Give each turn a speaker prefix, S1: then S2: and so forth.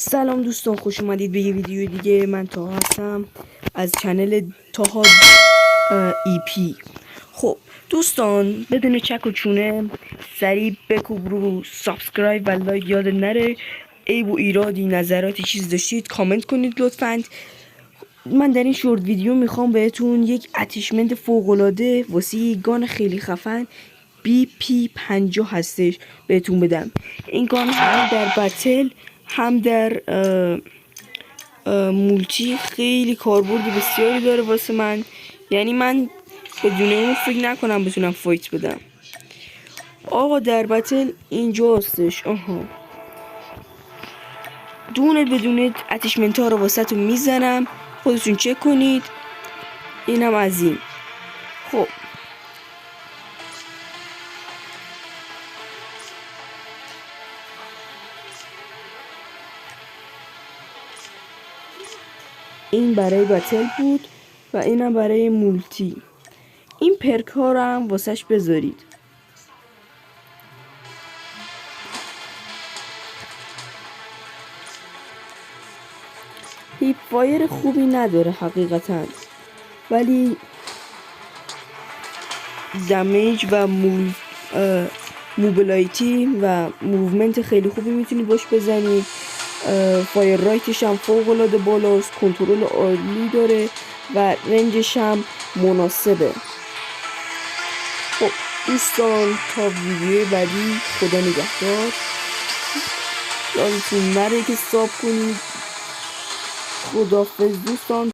S1: سلام دوستان، خوش اومدید به یه ویدیو دیگه. من تاها هستم از چنل تاها ای پی. خب دوستان، بدون چک و چونه سریع بکوب رو سابسکرایب و لایک، یاد نره. عیب و ایرادی، نظراتی، چیز داشتید کامنت کنید لطفاً. من در این شورت ویدیو میخوام بهتون یک اتیشمنت فوق‌العاده واسه گان خیلی خفن BP50 هستش بهتون بدم. این گان هم در بتل هم در مولتی خیلی کاربرد بسیاری داره واسه من. یعنی من بدون اون فکر نکنم بتونم فایت بدم. آقا در بتل اینجا هستش. دونه بدونه اتیشمنت ها رو واسه تون میزنم، خودتون چک کنید. اینم از این. خب این برای بتل بود و اینم برای مولتی. این پرک ها رو هم واسش بذارید. هیپ فایر خوبی نداره حقیقتا، ولی دمیج و موبیلایتی و موومنت خیلی خوبی میتونید باش بزنید. فایر رایتش هم فوق العاده بالاست، کنترل عالی داره و رنجش هم مناسبه. خب دوستان، تا ویدیو بعدی، خدا نگهدار. یادتون نره که ساب کنید. خداحافظ دوستان.